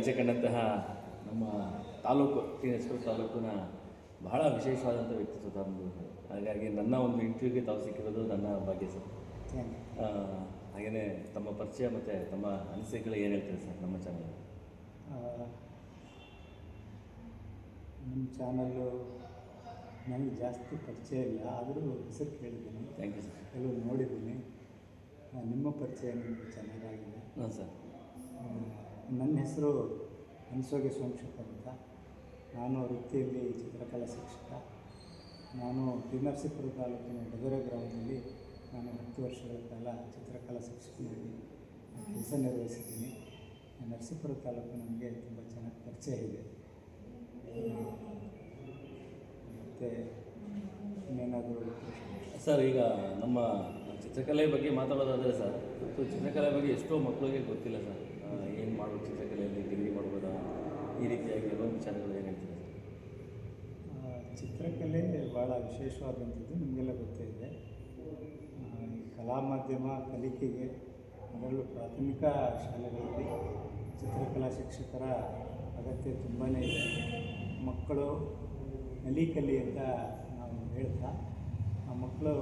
ಹೆಜ್ಜೆ ಕಂಡಂತಹ ನಮ್ಮ ತಾಲೂಕು ಟಿ ನರಸೀಪುರ ತಾಲೂಕಿನ ಬಹಳ ವಿಶೇಷವಾದಂಥ ವ್ಯಕ್ತಿತ್ವ ತಮ್ಮದು. ಹಾಗಾಗಿ ನನ್ನ ಒಂದು ಇಂಟರ್ವ್ಯೂಗೆ ತಾವು ಸಿಕ್ಕಿರೋದು ನನ್ನ ಭಾಗ್ಯ ಸರ್. ಹಾಗೆಯೇ ತಮ್ಮ ಪರಿಚಯ ಮತ್ತು ತಮ್ಮ ಅನಿಸಿಕೆಗಳು ಏನು ಹೇಳ್ತೀರಿ ಸರ್ ನಮ್ಮ ಚಾನಲ್? ನಿಮ್ಮ ಚಾನಲ್ಲು ನನಗೆ ಜಾಸ್ತಿ ಪರಿಚಯ ಇಲ್ಲ, ಆದರೂ ಹೆಸರು ಕೇಳಿದ್ದೀನಿ. Thank you sir. ಕೆಲವು ನೋಡಿದ್ದೀನಿ. ನಿಮ್ಮ ಪರಿಚಯ ನಿಮಗೆ ಚೆನ್ನಾಗಿದೆ. ಹಾಂ ಸರ್. ನನ್ನ ಹೆಸರು ಅನ್ಸೋಗೆ ಸೋಮಶೇಖರ್ ಅಂತ. ನಾನು ವೃತ್ತಿಯಲ್ಲಿ ಚಿತ್ರಕಲಾ ಶಿಕ್ಷಕ. ನಾನು ಟಿ ನರಸೀಪುರ ತಾಲೂಕಿನ ಡಗರೆ ಗ್ರಾಮದಲ್ಲಿ ನಾನು 10 ವರ್ಷಗಳ ಕಾಲ ಚಿತ್ರಕಲಾ ಶಿಕ್ಷಕನಾಗಿ ಕೆಲಸ ನಿರ್ವಹಿಸಿದ್ದೀನಿ. ನರಸೀಪುರ ತಾಲೂಕು ನನಗೆ ತುಂಬ ಚೆನ್ನಾಗಿ ಪರಿಚಯ ಇದೆ. ಮತ್ತು ಇನ್ನೇನಾದರೂ ಸರ್, ಈಗ ನಮ್ಮ ಚಿತ್ರಕಲೆ ಬಗ್ಗೆ ಮಾತಾಡೋದಾದರೆ ಸರ್, ಇವತ್ತು ಚಿತ್ರಕಲೆ ಬಗ್ಗೆ ಎಷ್ಟೋ ಮಕ್ಕಳಿಗೆ ಗೊತ್ತಿಲ್ಲ ಸರ್. ಏನು ಮಾಡ್ಬೋದು ಚಿತ್ರಕಲೆಯಲ್ಲಿ, ಡಿಗ್ರಿ ಮಾಡ್ಬೋದಾ, ಈ ರೀತಿಯಾಗಿ ಕೆಲವು ವಿಚಾರಗಳು ಏನು ಹೇಳ್ತೀರಾ ಸರ್? ಚಿತ್ರಕಲೆ ಭಾಳ ವಿಶೇಷವಾದಂಥದ್ದು, ನಿಮಗೆಲ್ಲ ಗೊತ್ತೇ ಇದೆ. ಈ ಕಲಾ ಮಾಧ್ಯಮ ಕಲಿಕೆಗೆ, ಅದರಲ್ಲೂ ಪ್ರಾಥಮಿಕ ಶಾಲೆಗಳಲ್ಲಿ ಚಿತ್ರಕಲಾ ಶಿಕ್ಷಕರ ಅಗತ್ಯ ತುಂಬಾ ಇದೆ. ಮಕ್ಕಳು ಕಲಿ ಅಂತ ನಾವು ಹೇಳ್ತಾ, ಆ ಮಕ್ಕಳು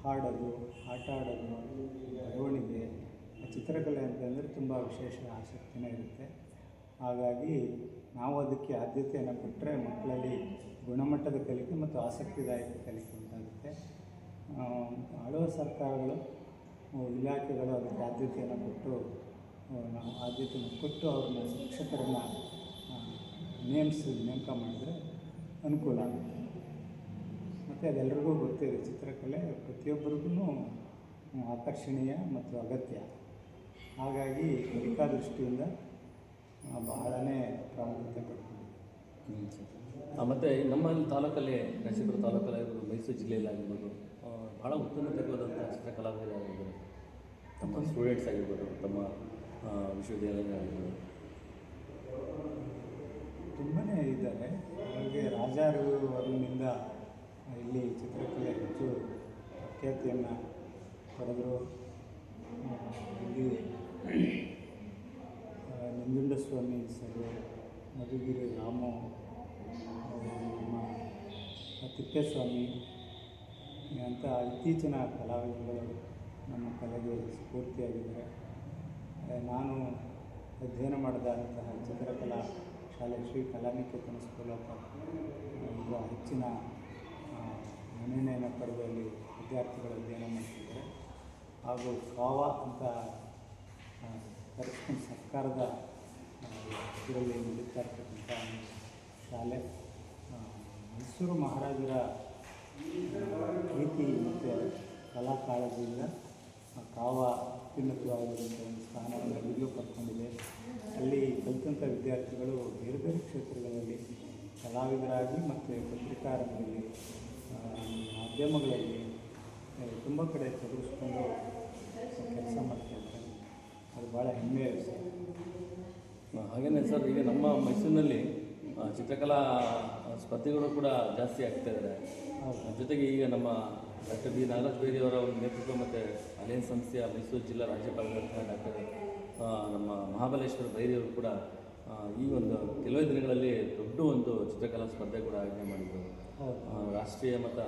ಹಾಡೋದು, ಆಟ ಆಡೋದು, ಬರವಣಿಗೆ, ಚಿತ್ರಕಲೆ ಅಂತಂದರೆ ತುಂಬ ವಿಶೇಷ ಆಸಕ್ತಿನೇ ಇರುತ್ತೆ. ಹಾಗಾಗಿ ನಾವು ಅದಕ್ಕೆ ಆದ್ಯತೆಯನ್ನು ಕೊಟ್ಟರೆ ಮಕ್ಕಳಲ್ಲಿ ಗುಣಮಟ್ಟದ ಕಲಿಕೆ ಮತ್ತು ಆಸಕ್ತಿದಾಯಕ ಕಲಿಕೆ ಉಂಟಾಗುತ್ತೆ. ಆಳುವ ಸರ್ಕಾರಗಳು, ಇಲಾಖೆಗಳು ಅದಕ್ಕೆ ಆದ್ಯತೆಯನ್ನು ಕೊಟ್ಟು, ನಾವು ಆದ್ಯತೆಯನ್ನು ಕೊಟ್ಟು ಅವ್ರನ್ನ ಶಿಕ್ಷಕರನ್ನು ನೇಮಕ ಮಾಡಿದರೆ ಅನುಕೂಲ ಆಗುತ್ತೆ. ಮತ್ತು ಅದೆಲ್ಲರಿಗೂ ಗೊತ್ತಿದೆ, ಚಿತ್ರಕಲೆ ಪ್ರತಿಯೊಬ್ಬರಿಗೂ ಆಕರ್ಷಣೀಯ ಮತ್ತು ಅಗತ್ಯ. ಹಾಗಾಗಿ ಕಲಿಕಾ ದೃಷ್ಟಿಯಿಂದ ಬಹಳನೇ ಪ್ರಾಮುಖ್ಯತೆ ಪಡ್ಕೊಂಡಿದೆ. ಮತ್ತು ನಮ್ಮ ತಾಲೂಕಲ್ಲಿ, ನರಸೀಪುರ ತಾಲೂಕಲ್ಲಿ ಆಗಿರ್ಬೋದು, ಮೈಸೂರು ಜಿಲ್ಲೆಯಲ್ಲಿ ಆಗಿರ್ಬೋದು, ಭಾಳ ಉತ್ತಮವಾದಂಥ ಚಿತ್ರಕಲಾವಿದರಾಗಿರ್ಬೋದು, ತಮ್ಮ ಸ್ಟೂಡೆಂಟ್ಸ್ ಆಗಿರ್ಬೋದು, ತಮ್ಮ ವಿಶ್ವವಿದ್ಯಾಲಯಗಳಾಗಿರ್ಬೋದು ತುಂಬಾ ಇದ್ದಾರೆ. ಹಾಗೆ ರಾಜಾರವರಿಂದ ಇಲ್ಲಿ ಚಿತ್ರಕಲೆ ಹೆಚ್ಚು ಪ್ರಖ್ಯಾತಿಯನ್ನು ಪಡೆದರು. ಇಲ್ಲಿ ನಂಜುಂಡಸ್ವಾಮಿ ಸರ್, ಮಧುಗಿರಿ ರಾಮು, ನಮ್ಮ ತಿಪ್ಪೇಸ್ವಾಮಿ ಅಂತ ಇತ್ತೀಚಿನ ಕಲಾವಿದರುಗಳು ನಮ್ಮ ಕಲೆಗೆ ಸ್ಫೂರ್ತಿಯಾಗಿದ್ದಾರೆ. ನಾನು ಅಧ್ಯಯನ ಮಾಡಿದಂತಹ ಚಿತ್ರಕಲಾ ಶಾಲೆ ಶ್ರೀ ಕಲಾನಿಕೇತನ ಸ್ಕೂಲ್ ಆಫ್ ಈಗ ಹೆಚ್ಚಿನ ಮನ್ನಣೆಯನ್ನು ಪಡೆದಲ್ಲಿ ವಿದ್ಯಾರ್ಥಿಗಳು ಅಧ್ಯಯನ ಮಾಡ್ತಿದ್ದಾರೆ. ಹಾಗೂ ಕಾವ ಅಂತ ಸರ್ಕಾರದ ಇದರಲ್ಲಿ ನಡೀತಾ ಇರ್ತಕ್ಕಂಥ ಶಾಲೆ, ಮೈಸೂರು ಮಹಾರಾಜರ ಪ್ರೀತಿ ಮತ್ತು ಕಲಾ ಕಾಳಜಿಯಿಂದ ಕಾವ ಅತ್ಯುನ್ನತವಾಗಿರುವಂಥ ಒಂದು ಸ್ಥಾನವನ್ನು ಈಗಲೂ ಪಡ್ಕೊಂಡಿದೆ. ಅಲ್ಲಿ ಕಲಿತಂಥ ವಿದ್ಯಾರ್ಥಿಗಳು ಬೇರೆ ಬೇರೆ ಕ್ಷೇತ್ರಗಳಲ್ಲಿ ಕಲಾವಿದರಾಗಿ ಮತ್ತು ಪತ್ರಿಕಾ ರಂಗದಲ್ಲಿ, ಮಾಧ್ಯಮಗಳಲ್ಲಿ ತುಂಬ ಕಡೆ ತೊಡಗಿಸ್ಕೊಂಡು ಕೆಲಸ ಮಾಡ್ತಾಯಿದ್ದಾರೆ. ಅದು ಭಾಳ ಹೆಮ್ಮೆಯ ವಿಷಯ. ಹಾಗೆಯೇ ಸರ್, ಈಗ ನಮ್ಮ ಮೈಸೂರಿನಲ್ಲಿ ಚಿತ್ರಕಲಾ ಸ್ಪರ್ಧೆಗಳು ಕೂಡ ಜಾಸ್ತಿ ಆಗ್ತಾಯಿದ್ದಾರೆ. ಜೊತೆಗೆ ಈಗ ನಮ್ಮ ಡಾಕ್ಟರ್ ಬಿ ನಾಗರಾಜ್ ಬೇರಿಯವರ ಒಂದು ನೇತೃತ್ವ ಮತ್ತು ಅಲಯನ್ಸ್ ಸಂಸ್ಥೆಯ ಮೈಸೂರು ಜಿಲ್ಲಾ ರಾಜ್ಯಪಾಲರಂತಹ ಡಾಕ್ಟರ್ ನಮ್ಮ ಮಹಾಬಲೇಶ್ವರ ಬೈರಿಯವರು ಕೂಡ ಈ ಒಂದು ಕೆಲವೇ ದಿನಗಳಲ್ಲಿ ದೊಡ್ಡ ಒಂದು ಚಿತ್ರಕಲಾ ಸ್ಪರ್ಧೆ ಕೂಡ ಆಯೋಜನೆ ಮಾಡಿದರು. ರಾಷ್ಟ್ರೀಯ ಮತ್ತು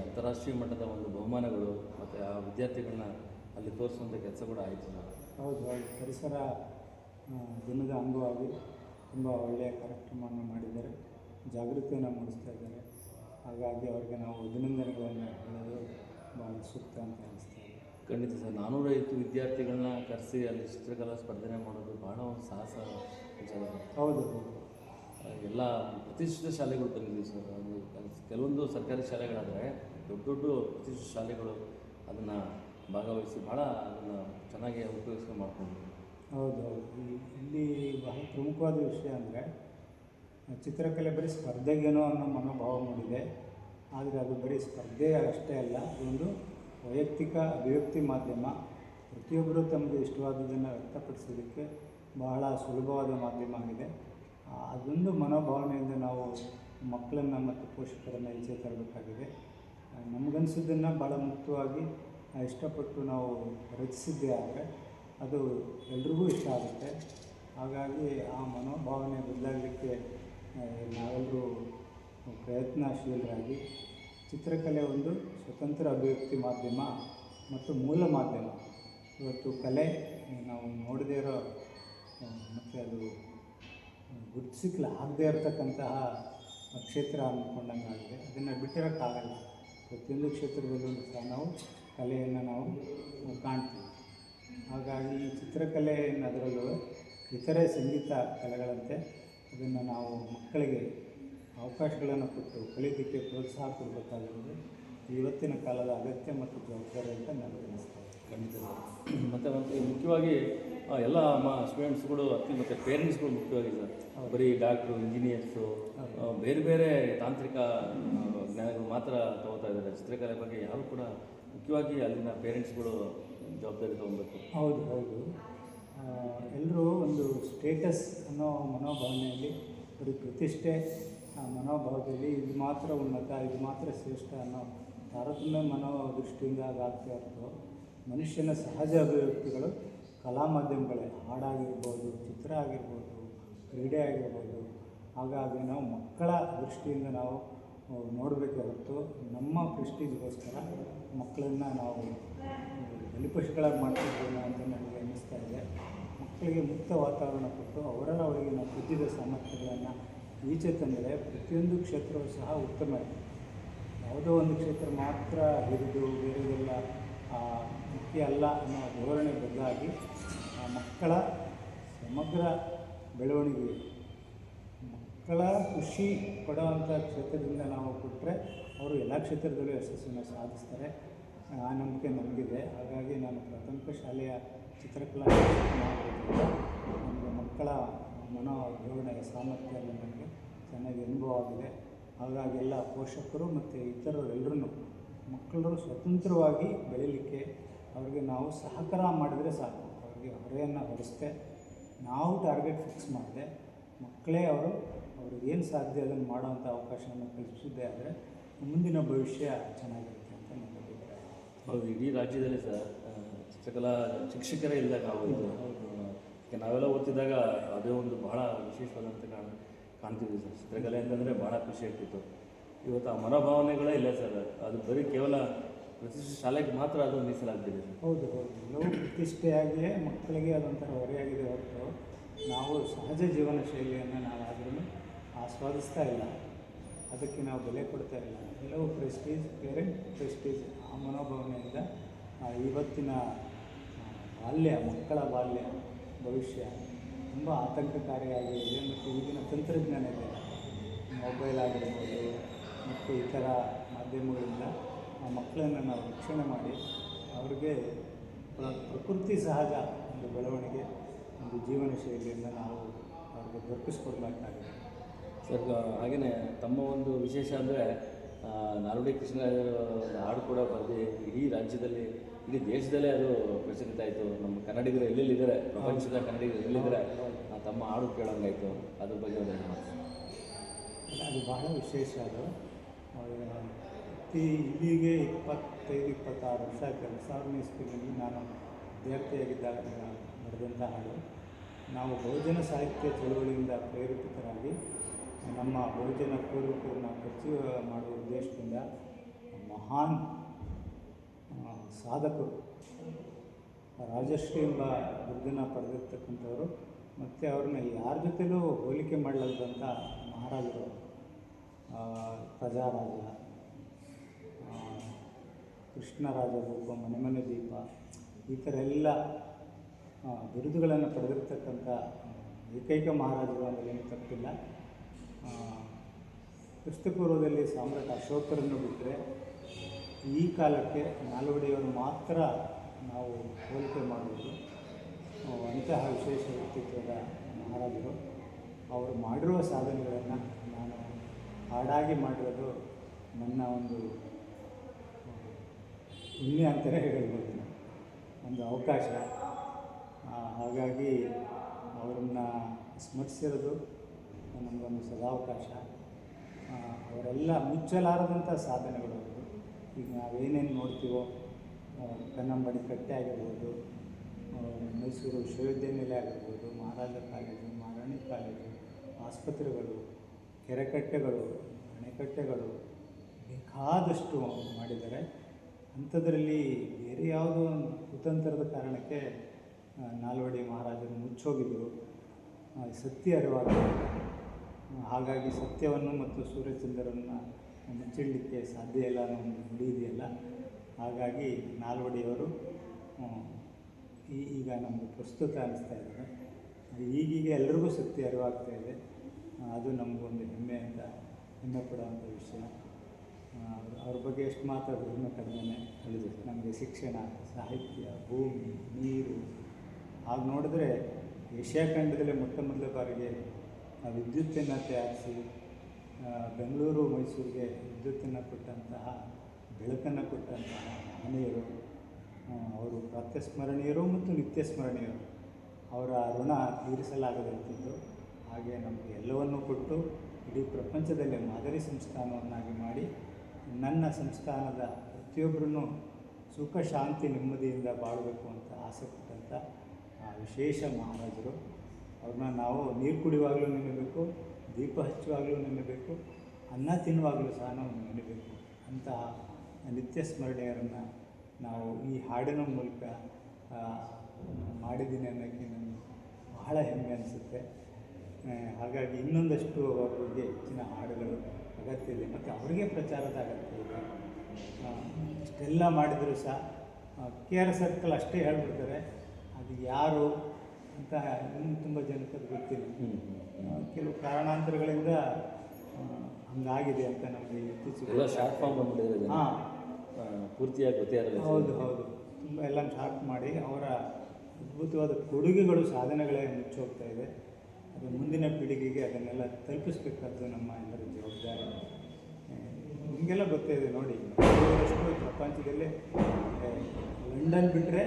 ಅಂತಾರಾಷ್ಟ್ರೀಯ ಮಟ್ಟದ ಒಂದು ಬಹುಮಾನಗಳು ಮತ್ತು ಆ ವಿದ್ಯಾರ್ಥಿಗಳನ್ನ ಅಲ್ಲಿ ತೋರಿಸುವಂಥ ಕೆಲಸ ಕೂಡ ಆಯಿತು. ಹೌದು, ಪರಿಸರ ದಿನದ ಅಂಗವಾಗಿ ತುಂಬ ಒಳ್ಳೆಯ ಕಾರ್ಯಕ್ರಮವನ್ನು ಮಾಡಿದ್ದಾರೆ, ಜಾಗೃತಿಯನ್ನು ಮೂಡಿಸ್ತಾ ಇದ್ದಾರೆ. ಹಾಗಾಗಿ ಅವರಿಗೆ ನಾವು ಅಭಿನಂದನೆಗಳನ್ನು ಹೇಳೋದು ಭಾಳ ಸೂಕ್ತ ಅಂತ ಅನಿಸ್ತಾ ಇದೆ. ಖಂಡಿತ ಸರ್, 450 ವಿದ್ಯಾರ್ಥಿಗಳನ್ನ ಕರೆಸಿ ಅಲ್ಲಿ ಚಿತ್ರಕಲಾ ಸ್ಪರ್ಧೆ ಮಾಡೋದು ಭಾಳ ಒಂದು ಸಾಹಸ ವಿಚಾರ. ಹೌದು, ಎಲ್ಲ ಪ್ರತಿಷ್ಠಿತ ಶಾಲೆಗಳು ಬಂದಿದ್ದೀವಿ ಸರ್. ಅದು ಕೆಲವೊಂದು ಸರ್ಕಾರಿ ಶಾಲೆಗಳಾದರೆ ದೊಡ್ಡ ದೊಡ್ಡ ಪ್ರತಿಷ್ಠಿತ ಶಾಲೆಗಳು ಅದನ್ನು ಭಾಗವಹಿಸಿ ಭಾಳ ಅದನ್ನು ಚೆನ್ನಾಗಿ ಉಪಯೋಗಿಸ್ಕೊಂಡು ಮಾಡ್ಕೊಂಡಿದ್ದೀವಿ. ಹೌದು, ಇಲ್ಲಿ ಬಹಳ ಪ್ರಮುಖವಾದ ವಿಷಯ ಅಂದರೆ ಚಿತ್ರಕಲೆ ಬರೀ ಸ್ಪರ್ಧೆಗೇನೋ ಅನ್ನೋ ಮನೋಭಾವ ಮೂಡಿದೆ. ಆದರೆ ಅದು ಬರೀ ಸ್ಪರ್ಧೆ ಅಷ್ಟೇ ಅಲ್ಲ, ಅದೊಂದು ವೈಯಕ್ತಿಕ ಅಭಿವ್ಯಕ್ತಿ ಮಾಧ್ಯಮ. ಪ್ರತಿಯೊಬ್ಬರೂ ತಮಗೆ ಇಷ್ಟವಾದದ್ದನ್ನು ವ್ಯಕ್ತಪಡಿಸೋದಕ್ಕೆ ಬಹಳ ಸುಲಭವಾದ ಮಾಧ್ಯಮ ಆಗಿದೆ. ಅದೊಂದು ಮನೋಭಾವನೆಯಿಂದ ನಾವು ಮಕ್ಕಳನ್ನು ಮತ್ತು ಪೋಷಕರನ್ನು ಈಚೆ ತರಬೇಕಾಗಿದೆ. ನಮಗನ್ಸಿದ್ದನ್ನು ಭಾಳ ಮುಕ್ತವಾಗಿ ಇಷ್ಟಪಟ್ಟು ನಾವು ರಚಿಸಿದ್ದೇ ಆದರೆ ಅದು ಎಲ್ರಿಗೂ ಇಷ್ಟ ಆಗುತ್ತೆ. ಹಾಗಾಗಿ ಆ ಮನೋಭಾವನೆ ಬದಲಾಗಲಿಕ್ಕೆ ನಾವೆಲ್ಲರೂ ಪ್ರಯತ್ನಶೀಲರಾಗಿ ಚಿತ್ರಕಲೆ ಒಂದು ಸ್ವತಂತ್ರ ಅಭಿವ್ಯಕ್ತಿ ಮಾಧ್ಯಮ ಮತ್ತು ಮೂಲ ಮಾಧ್ಯಮ. ಇವತ್ತು ಕಲೆ ನಾವು ನೋಡದೇ ಇರೋ ಮತ್ತು ಅದು ಗುರುತಿಸಲಿಕ್ಕೆ ಆಗದೇ ಇರತಕ್ಕಂತಹ ಕ್ಷೇತ್ರ ಅಂದ್ಕೊಂಡಂಗಾಗಿದೆ. ಅದನ್ನು ಬಿಟ್ಟಿರೋಕ್ಕಾಗಲ್ಲ. ಪ್ರತಿಯೊಂದು ಕ್ಷೇತ್ರದಲ್ಲೂ ಸಹ ನಾವು ಕಲೆಯನ್ನು ನಾವು ಕಾಣ್ತೀವಿ. ಹಾಗಾಗಿ ಈ ಚಿತ್ರಕಲೆಯನ್ನು ಅದರಲ್ಲೂ ಇತರೆ ಸಂಗೀತ ಕಲೆಗಳಂತೆ ಅದನ್ನು ನಾವು ಮಕ್ಕಳಿಗೆ ಅವಕಾಶಗಳನ್ನು ಕೊಟ್ಟು ಕಲಿಯೋದಕ್ಕೆ ಪ್ರೋತ್ಸಾಹ ಕೊಡಬೇಕಾಗಿರೋದು ಇವತ್ತಿನ ಕಾಲದ ಅಗತ್ಯ ಮತ್ತು ಜವಾಬ್ದಾರಿ ಅಂತ ನನಗೆ ಅನಿಸ್ತದೆ. ಖಂಡಿತ ಸರ್. ಮತ್ತು ಮುಖ್ಯವಾಗಿ ಎಲ್ಲ ಸ್ಟೂಡೆಂಟ್ಸ್ಗಳು ಮತ್ತು ಪೇರೆಂಟ್ಸ್ಗಳು ಮುಖ್ಯವಾಗಿ ಸರ್, ಬರೀ ಡಾಕ್ಟ್ರು, ಇಂಜಿನಿಯರ್ಸು, ಬೇರೆ ಬೇರೆ ತಾಂತ್ರಿಕ ಜ್ಞಾನಗಳು ಮಾತ್ರ ತಗೋತಾ ಇದ್ದಾರೆ. ಚಿತ್ರಕಲೆ ಬಗ್ಗೆ ಯಾರು ಕೂಡ ಮುಖ್ಯವಾಗಿ ಅಲ್ಲಿನ ಪೇರೆಂಟ್ಸ್ಗಳು ಜವಾಬ್ದಾರಿ ತೊಗೊಬೇಕು. ಹೌದು. ಎಲ್ಲರೂ ಒಂದು ಸ್ಟೇಟಸ್ ಅನ್ನೋ ಮನೋಭಾವನೆಯಲ್ಲಿ ಬರೀ ಪ್ರತಿಷ್ಠೆ ಮನೋಭಾವದಲ್ಲಿ ಇದು ಮಾತ್ರ ಉನ್ನತ, ಇದು ಮಾತ್ರ ಶ್ರೇಷ್ಠ ಅನ್ನೋ ತಾರತಮ್ಯ ಮನೋದೃಷ್ಟಿಯಿಂದ ಅದಾಗ್ತಾ ಇರ್ತೋ. ಮನುಷ್ಯನ ಸಹಜ ಅಭಿವ್ಯಕ್ತಿಗಳು ಕಲಾ ಮಾಧ್ಯಮಗಳೇ, ಹಾಡಾಗಿರ್ಬೋದು, ಚಿತ್ರ ಆಗಿರ್ಬೋದು, ಕ್ರೀಡೆ ಆಗಿರ್ಬೋದು. ಹಾಗಾಗಿ ನಾವು ಮಕ್ಕಳ ದೃಷ್ಟಿಯಿಂದ ನಾವು ನೋಡಬೇಕೆ ಹೊರತು ನಮ್ಮ ಪ್ರೆಸ್ಟೀಜ್ಗೋಸ್ಕರ ಮಕ್ಕಳನ್ನು ನಾವು ಬಲಿಪಶುಗಳಾಗಿ ಮಾಡ್ತಿದ್ದೇವೆ ಅಂತ ನನಗೆ ಅನ್ನಿಸ್ತಾ ಇದೆ. ಮಕ್ಕಳಿಗೆ ಮುಕ್ತ ವಾತಾವರಣ ಕೊಟ್ಟು ಅವರಿಗೆ ನಾವು ಬುದ್ಧಿದ ಸಾಮರ್ಥ್ಯಗಳನ್ನು ಈಚೆ ತಂದರೆ ಪ್ರತಿಯೊಂದು ಕ್ಷೇತ್ರವೂ ಸಹ ಉತ್ತಮ ಇದೆ. ಯಾವುದೋ ಒಂದು ಕ್ಷೇತ್ರ ಮಾತ್ರ ಹಿಡಿದು ಬೇರೆದೆಲ್ಲ ಮುಖ್ಯ ಅಲ್ಲ ಅನ್ನೋ ಧೋರಣೆ ಬದಲಾಗಿ ಮಕ್ಕಳ ಸಮಗ್ರ ಬೆಳವಣಿಗೆ, ಮಕ್ಕಳ ಖುಷಿ ಪಡುವಂಥ ಕ್ಷೇತ್ರದಿಂದ ನಾವು ಕೊಟ್ಟರೆ ಅವರು ಎಲ್ಲ ಕ್ಷೇತ್ರದಲ್ಲೂ ಯಶಸ್ಸನ್ನು ಸಾಧಿಸ್ತಾರೆ. ಆ ನಂಬಿಕೆ ನಮಗಿದೆ. ಹಾಗಾಗಿ ನಾನು ಪ್ರಾಥಮಿಕ ಶಾಲೆಯ ಚಿತ್ರಕಲಾ ಮಾಡೋದ್ರಿಂದ ನನಗೆ ಮಕ್ಕಳ ಮನೋಧೋರಣೆಯ ಸಾಮರ್ಥ್ಯ ಎಲ್ಲ ನನಗೆ ಚೆನ್ನಾಗಿ ಅನುಭವ ಆಗಿದೆ. ಹಾಗಾಗಿ ಎಲ್ಲ ಪೋಷಕರು ಮತ್ತು ಇತರರೆಲ್ಲರೂ ಮಕ್ಕಳು ಸ್ವತಂತ್ರವಾಗಿ ಬೆಳೀಲಿಕ್ಕೆ ಅವ್ರಿಗೆ ನಾವು ಸಹಕಾರ ಮಾಡಿದರೆ ಸಾಕು. ಅವ್ರಿಗೆ ಹೊರೆಯನ್ನು ಹೊರಿಸ್ದೆ ನಾವು ಟಾರ್ಗೆಟ್ ಫಿಕ್ಸ್ ಮಾಡಿದೆ ಮಕ್ಕಳೇ ಅವ್ರಿಗೇನು ಸಾಧ್ಯ ಅದನ್ನು ಮಾಡೋವಂಥ ಅವಕಾಶವನ್ನು ಕಲ್ಪಿಸಿದ್ದೇ ಆದರೆ ಮುಂದಿನ ಭವಿಷ್ಯ ಚೆನ್ನಾಗಿರುತ್ತೆ ಅಂತ ನನ್ನ ಅಭಿಪ್ರಾಯ. ಹೌದು, ಇಡೀ ರಾಜ್ಯದಲ್ಲಿ ಸರ್ ಚಿತ್ರಕಲಾ ಶಿಕ್ಷಕರೇ ಇಲ್ಲ ನಾವು. ಇದು ನಾವೆಲ್ಲ ಓದ್ತಿದ್ದಾಗ ಅದೇ ಒಂದು ಬಹಳ ವಿಶೇಷವಾದಂಥ ಕಾಣ್ತಿದ್ವಿ ಸರ್. ಚಿತ್ರಕಲೆ ಅಂತಂದರೆ ಭಾಳ ಖುಷಿ ಆಗ್ತಿತ್ತು. ಇವತ್ತು ಆ ಮನೋಭಾವನೆಗಳೇ ಇಲ್ಲ ಸರ್. ಅದು ಬರೀ ಕೇವಲ ಪ್ರತಿಷ್ಠಿತ ಶಾಲೆಗೆ ಮಾತ್ರ ಅದು ಮೀಸಲಾಗ್ತಿದೆ ಸರ್. ಹೌದು. ಎಲ್ಲವೂ ಪ್ರತಿಷ್ಠೆಯಾಗಿಯೇ ಮಕ್ಕಳಿಗೆ ಅದೊಂಥರ ಹೊರೆಯಾಗಿದೆ ಹೊರತು ನಾವು ಸಹಜ ಜೀವನ ಶೈಲಿಯನ್ನು ನಾವು ಆದ್ರೂ ಆಸ್ವಾದಿಸ್ತಾ ಇಲ್ಲ, ಅದಕ್ಕೆ ನಾವು ಬೆಲೆ ಕೊಡ್ತಾ ಇಲ್ಲ. ಎಲ್ಲವೂ ಪ್ರೆಸ್ಟೀಜ್, ಪೇರೆಂಟ್ ಪ್ರೆಸ್ಟೀಜ್, ಆ ಮನೋಭಾವನೆಯಿಂದ ಇವತ್ತಿನ ಮಕ್ಕಳ ಬಾಲ್ಯ ಭವಿಷ್ಯ ತುಂಬ ಆತಂಕಕಾರಿಯಾಗಿದೆ. ಮತ್ತು ಈಗಿನ ತಂತ್ರಜ್ಞಾನ ಇದೆ, ಮೊಬೈಲ್ ಆಗಿರ್ಬೋದು ಮತ್ತು ಇತರ ಮಾಧ್ಯಮಗಳಿಂದ ಆ ಮಕ್ಕಳನ್ನು ನಾವು ರಕ್ಷಣೆ ಮಾಡಿ ಅವ್ರಿಗೆ ಪ್ರಕೃತಿ ಸಹಜ ಒಂದು ಬೆಳವಣಿಗೆ, ಒಂದು ಜೀವನ ಶೈಲಿಯನ್ನು ನಾವು ಅವ್ರಿಗೆ ದೊರಕಿಸ್ಕೊಡ್ಬೇಕಾಗಿದೆ ಸರ್. ಹಾಗೆಯೇ ತಮ್ಮ ಒಂದು ವಿಶೇಷ ಅಂದರೆ ನಾಲ್ವಡಿ ಕೃಷ್ಣರಾಜರ ಹಾಡು ಕೂಡ ಬರೆದು ಇಡೀ ರಾಜ್ಯದಲ್ಲಿ, ಇಡೀ ದೇಶದಲ್ಲೇ ಅದು ಪ್ರಚಲಿತ ಆಯಿತು. ನಮ್ಮ ಕನ್ನಡಿಗರು ಎಲ್ಲೆಲ್ಲಿದ್ದಾರೆ, ಪ್ರಪಂಚದ ಕನ್ನಡಿಗರು ಎಲ್ಲಿದ್ದಾರೆ ತಮ್ಮ ಹಾಡು ಕೇಳೋಂಗಾಯಿತು. ಅದ್ರ ಬಗ್ಗೆ ಅದು ಬಹಳ ವಿಶೇಷ. ಅದು ಇಲ್ಲಿಗೆ 25-26 ವರ್ಷ ಆಯಿತು. 2000ನೇ ಇಸ್ವಿಯಲ್ಲಿ ನಾನು ವಿದ್ಯಾರ್ಥಿಯಾಗಿದ್ದಾಗ ಬರೆದಂಥ ಹಾಡು. ನಾವು ಬಹುಜನ ಸಾಹಿತ್ಯ ಚಳವಳಿಯಿಂದ ಪ್ರೇರೇಪಿತರಾಗಿ ನಮ್ಮ ಬಹುಜನ ಪೂರ್ವಕರನ್ನು ಪರಿಚಯ ಮಾಡುವ ಉದ್ದೇಶದಿಂದ ಮಹಾನ್ ಸಾಧಕರು, ರಾಜಶ್ರೀ ಎಂಬ ಬಿರುದನ್ನು ಪಡೆದಿರ್ತಕ್ಕಂಥವರು ಮತ್ತು ಅವ್ರನ್ನ ಯಾರ ಜೊತೆಲೂ ಹೋಲಿಕೆ ಮಾಡಲಾರ್ದಂಥ ಮಹಾರಾಜರು, ಪ್ರಜಾರಾಜ, ಕೃಷ್ಣರಾಜ ರೂಪ, ಮನೆ ದೀಪ, ಈ ಥರ ಎಲ್ಲ ಬಿರುದುಗಳನ್ನು ಪಡೆದಿರ್ತಕ್ಕಂಥ ಏಕೈಕ ಮಹಾರಾಜರು ಅಂದರೇನು ತಪ್ಪಿಲ್ಲ. ಕ್ರಿಸ್ತಪೂರ್ವದಲ್ಲಿ ಸಾಮ್ರಾಟ ಅಶೋಕರನ್ನು ಬಿಟ್ಟರೆ ಈ ಕಾಲಕ್ಕೆ ನಾಲ್ವಡಿಯವರು ಮಾತ್ರ ನಾವು ಹೋಲಿಕೆ ಮಾಡುವುದು. ಅಂತಹ ವಿಶೇಷ ವ್ಯಕ್ತಿತ್ವದ ಮಹಾರಾಜರು. ಅವರು ಮಾಡಿರುವ ಸಾಧನೆಗಳನ್ನು ನಾನು ಹಾಡಾಗಿ ಮಾಡಿರೋದು ನನ್ನ ಒಂದು ಪುಣ್ಯ ಅಂತಲೇ ಹೇಳ್ಬೋದು, ಒಂದು ಅವಕಾಶ. ಹಾಗಾಗಿ ಅವರನ್ನು ಸ್ಮರಿಸಿರೋದು ನಮಗೊಂದು ಸದಾವಕಾಶ. ಅವರೆಲ್ಲ ಮುಚ್ಚಲಾರದಂಥ ಸಾಧನೆಗಳು ಅವರು. ಈಗ ನಾವೇನೇನು ನೋಡ್ತೀವೋ, ಕನ್ನಂಬಾಡಿ ಕಟ್ಟೆ ಆಗಿರ್ಬೋದು, ಮೈಸೂರು ವಿಶ್ವವಿದ್ಯಾನಿಲಯ ಆಗಿರ್ಬೋದು, ಮಹಾರಾಜ ಕಾಲೇಜು, ಮಹಾರಾಣಿ ಕಾಲೇಜು, ಆಸ್ಪತ್ರೆಗಳು, ಕೆರೆಕಟ್ಟೆಗಳು, ಅಣೆಕಟ್ಟೆಗಳು ಬೇಕಾದಷ್ಟು ಮಾಡಿದ್ದಾರೆ. ಅಂಥದ್ರಲ್ಲಿ ಬೇರೆ ಯಾವುದೋ ಒಂದು ಕುತಂತ್ರದ ಕಾರಣಕ್ಕೆ ನಾಲ್ವಡಿ ಮಹಾರಾಜರು ಮುಚ್ಚೋಗಿದ್ದರು, ಸತ್ಯ ಅರಿವಾಗಲಿಲ್ಲ. ಹಾಗಾಗಿ ಸತ್ಯವನ್ನು ಮತ್ತು ಸೂರ್ಯಚಂದ್ರರನ್ನು ಮುಚ್ಚಿಡಲಿಕ್ಕೆ ಸಾಧ್ಯ ಇಲ್ಲ ಅನ್ನೋ ಒಂದು ನುಡಿ ಇದೆಯಲ್ಲ, ಹಾಗಾಗಿ ನಾಲ್ವಡಿಯವರು ಈಗ ನಮಗೆ ಪ್ರಸ್ತುತ ಅನ್ನಿಸ್ತಾ ಇದ್ದಾರೆ. ಈಗೀಗ ಎಲ್ರಿಗೂ ಸತ್ಯ ಅರಿವಾಗ್ತಾ ಇದೆ. ಅದು ನಮಗೊಂದು ಹೆಮ್ಮೆ ಪಡುವಂಥ ವಿಷಯ. ಅವ್ರ ಬಗ್ಗೆ ಎಷ್ಟು ಮಾತಾಡಿದ್ರು ಕಡಿಮೆ. ನಮಗೆ ಶಿಕ್ಷಣ, ಸಾಹಿತ್ಯ, ಭೂಮಿ, ನೀರು, ಹಾಗೆ ನೋಡಿದ್ರೆ ಏಷ್ಯಾ ಖಂಡದಲ್ಲೇ ಮೊದಲ ಬಾರಿಗೆ ವಿದ್ಯುತ್ತನ್ನು ತಯಾರಿಸಿ ಬೆಂಗಳೂರು ಮೈಸೂರಿಗೆ ವಿದ್ಯುತ್ತನ್ನು ಕೊಟ್ಟಂತಹ, ಬೆಳಕನ್ನು ಕೊಟ್ಟಂತಹ ಮಹನೀಯರು. ಅವರು ಪ್ರಾತಸ್ಮರಣೀಯರು ಮತ್ತು ನಿತ್ಯ ಸ್ಮರಣೀಯರು. ಅವರ ಋಣ ತೀರಿಸಲಾಗದಂಥದ್ದು. ಹಾಗೆ ನಮಗೆ ಎಲ್ಲವನ್ನೂ ಕೊಟ್ಟು ಇಡೀ ಪ್ರಪಂಚದಲ್ಲೇ ಮಾದರಿ ಸಂಸ್ಥಾನವನ್ನಾಗಿ ಮಾಡಿ ನನ್ನ ಸಂಸ್ಥಾನದ ಪ್ರತಿಯೊಬ್ಬರನ್ನು ಸುಖ, ಶಾಂತಿ, ನೆಮ್ಮದಿಯಿಂದ ಬಾಳಬೇಕು ಅಂತ ಆಸೆ ಪಟ್ಟಂಥ ವಿಶೇಷ ಮಹಾರಾಜರು. ಅವ್ರನ್ನ ನಾವು ನೀರು ಕುಡಿಯುವಾಗಲೂ ನೆನಬೇಕು, ದೀಪ ಹಚ್ಚುವಾಗಲೂ ನೆನಬೇಕು, ಅನ್ನ ತಿನ್ನುವಾಗಲೂ ಸಹ ನಾವು ನೆನಬೇಕು. ಅಂತಹ ನಿತ್ಯ ಸ್ಮರಣೀಯರನ್ನು ನಾವು ಈ ಹಾಡಿನ ಮೂಲಕ ಮಾಡಿದ್ದೀನಿ ಅನ್ನೋಕ್ಕೆ ನನಗೆ ಬಹಳ ಹೆಮ್ಮೆ ಅನಿಸುತ್ತೆ. ಹಾಗಾಗಿ ಇನ್ನೊಂದಷ್ಟು ಅವ್ರ ಬಗ್ಗೆ ಹೆಚ್ಚಿನ ಹಾಡುಗಳು ಅಗತ್ಯ ಇದೆ ಮತ್ತು ಅವರಿಗೆ ಪ್ರಚಾರದ ಅಗತ್ಯ ಇದೆ. ಇಷ್ಟೆಲ್ಲ ಮಾಡಿದರೂ ಸಹ KR ಸರ್ಕಲ್ ಅಷ್ಟೇ ಹೇಳ್ಬಿಡ್ತಾರೆ, ಅದು ಯಾರು ಅಂತ ಇನ್ನೂ ತುಂಬ ಜನಕ್ಕೆ ಅದು ಗೊತ್ತಿಲ್ಲ. ಕೆಲವು ಕಾರಣಾಂತರಗಳಿಂದ ಹಂಗಾಗಿದೆ ಅಂತ ನಮಗೆ ಇತ್ತೀಚೆಗೆ ಶಾರ್ಟ್ ಫಾರ್ಮ್ ಬಂದ್ಬಿಟ್ಟಿದೆ. ಹಾಂ, ಪೂರ್ತಿಯಾಗಿ ಗೊತ್ತೇ ಇರಲ್ಲ. ಹೌದು, ತುಂಬ ಎಲ್ಲ ಶಾರ್ಟ್ ಮಾಡಿ ಅವರ ಅದ್ಭುತವಾದ ಕೊಡುಗೆಗಳು, ಸಾಧನೆಗಳೇ ಮುಚ್ಚೋಗ್ತಾ ಇದೆ. ಅದು ಮುಂದಿನ ಪೀಳಿಗೆಗೆ ಅದನ್ನೆಲ್ಲ ತಲುಪಿಸ್ಬೇಕಾದ್ದು ನಮ್ಮ ಎಲ್ಲರ ಜವಾಬ್ದಾರಿ. ನಿಮಗೆಲ್ಲ ಗೊತ್ತೇ ಇದೆ ನೋಡಿ, ಪ್ರಪಂಚದಲ್ಲೇ ಲಂಡನ್ ಬಿಟ್ಟರೆ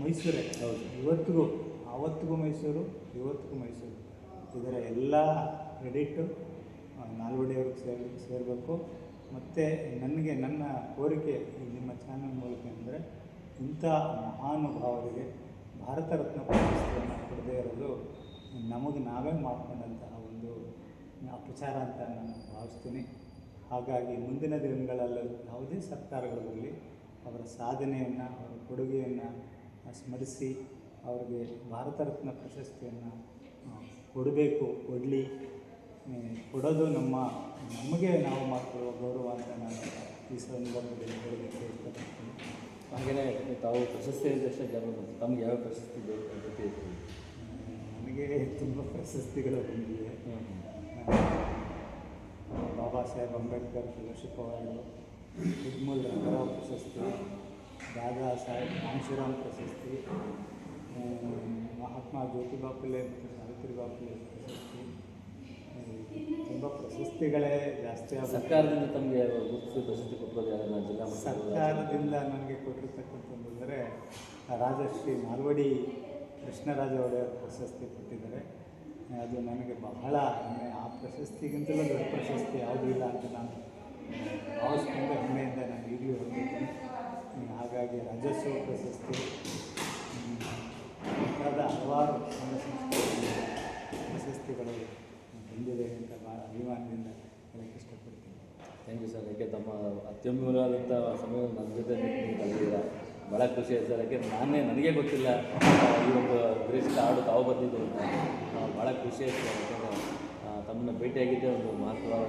ಮೈಸೂರೇ. ಹೌದು, ಆವತ್ತಿಗೂ ಮೈಸೂರು, ಇವತ್ತಿಗೂ ಮೈಸೂರು. ಇದರ ಎಲ್ಲ ಕ್ರೆಡಿಟ್ಟು ನಾಲ್ವಡಿಯವ್ರಿಗೆ ಸೇರಬೇಕು. ಮತ್ತು ನನಗೆ ನನ್ನ ಕೋರಿಕೆ ಈ ನಿಮ್ಮ ಚಾನಲ್ ಮೂಲಕ ಅಂದರೆ, ಇಂಥ ಮಹಾನುಭಾವರಿಗೆ ಭಾರತ ರತ್ನ ಪ್ರಶಸ್ತಿಯನ್ನು ಕೊಡದೇ ಇರೋದು ನಮಗೆ ನಾವೇ ಮಾಡಿಕೊಂಡಂತಹ ಒಂದು ಅಪಚಾರ ಅಂತ ನಾನು ಭಾವಿಸ್ತೀನಿ. ಹಾಗಾಗಿ ಮುಂದಿನ ದಿನಗಳಲ್ಲಿ ಯಾವುದೇ ಸರ್ಕಾರಗಳು ಬರಲಿ, ಅವರ ಸಾಧನೆಯನ್ನು, ಅವರ ಕೊಡುಗೆಯನ್ನು ಸ್ಮರಿಸಿ ಅವರಿಗೆ ಭಾರತ ರತ್ನ ಪ್ರಶಸ್ತಿಯನ್ನು ಕೊಡಲಿ. ಕೊಡೋದು ನಮಗೆ ನಾವು ಮಾಡಿಕೊಳ್ಳುವ ಗೌರವ ಅಂತ ನಾನು ಈ ಸಂದರ್ಭದಲ್ಲಿ ಹೇಳಲಿಕ್ಕೆ ಇಷ್ಟಪಡ್ತೀನಿ. ಹಾಗೆಯೇ ತಾವು ಪ್ರಶಸ್ತಿ ಇದ್ದಷ್ಟೇ ತಮಗೆ ಯಾವ ಪ್ರಶಸ್ತಿ ಜೊತೆ ನನಗೆ ತುಂಬ ಪ್ರಶಸ್ತಿಗಳು ಬಂದಿವೆ. ಬಾಬಾ ಸಾಹೇಬ್ ಅಂಬೇಡ್ಕರ್ ಫೆಲೋಶಿಪ್ ಅವಾರ್ಡು, ಯಗ್ಮೂಲ್ ರಂಗರಾವ್ ಪ್ರಶಸ್ತಿ, ದಾದಾ ಸಾಹೇಬ್ ಕಾಂಶಿರಾಮ್ ಪ್ರಶಸ್ತಿ, ಮಹಾತ್ಮ ಜ್ಯೋತಿಬಾ ಫುಲೆ ಮತ್ತು ಸಾವಿತ್ರಿಬಾ ಫುಲೆ ಪ್ರಶಸ್ತಿ. ತುಂಬ ಪ್ರಶಸ್ತಿಗಳೇ ಜಾಸ್ತಿ ಆಗ ಸರ್ಕಾರದಿಂದ ತಮಗೆ ಗುರುತಿಸಿ ಪ್ರಶಸ್ತಿ ಕೊಟ್ಟರು ಯಾರನ್ನ ಜಿಲ್ಲಾ ಸರ್ಕಾರದಿಂದ ನನಗೆ ಕೊಟ್ಟಿರ್ತಕ್ಕಂಥದ್ದಂದರೆ ರಾಜಶ್ರೀ ನಾಲ್ವಡಿ ಕೃಷ್ಣರಾಜ ಒಡೆಯರ್ ಪ್ರಶಸ್ತಿ ಕೊಟ್ಟಿದ್ದಾರೆ. ಅದು ನನಗೆ ಬಹಳ ಹೆಮ್ಮೆ. ಆ ಪ್ರಶಸ್ತಿಗಿಂತಲೂ ದೊಡ್ಡ ಪ್ರಶಸ್ತಿ ಯಾವುದೂ ಇಲ್ಲ ಅಂತ ನಾನು ಭಾವಿಸ್ಕೊಂಡು ಹೆಮ್ಮೆಯಿಂದ ನಾನು ಈಗಲೂ ಹೊಂದಿದ್ದೀನಿ. ಹಾಗಾಗಿ ರಾಜ್ಯೋತ್ಸವ ಪ್ರಶಸ್ತಿ ಮುಂತಾದ ಹಲವಾರು ಸಂಘ ಸಂಸ್ಥೆಗಳಲ್ಲಿ ಪ್ರಶಸ್ತಿಗಳು ಬಂದಿದೆ ಅಂತ ಭಾಳ ಅಭಿಮಾನದಿಂದ ಹೇಳಕ್ಕೆ ಇಷ್ಟಪಡ್ತೀನಿ. Thank you sir. ಯಾಕೆ ತಮ್ಮ ಅತ್ಯಮೂಲ್ಯವಾದಂಥ ಸಮಯ ನನ್ನ ಜೊತೆ ನೀವು ಕಳೆದಿದ್ದೀರ, ಭಾಳ ಖುಷಿ ಆಯ್ತು ಸರ್. ಯಾಕೆ ನನಗೆ ಗೊತ್ತಿಲ್ಲ ಈ ಒಂದು ವಿದೇಶದ ಹಾಡು ತಾವು ಬಂದಿದ್ದು ಅಂತ ಭಾಳ ಖುಷಿ ಆಯಿತು. ಯಾಕೆಂದರೆ ತಮ್ಮನ್ನು ಭೇಟಿಯಾಗಿದ್ದೇ ಒಂದು ಮಹತ್ವವಾದ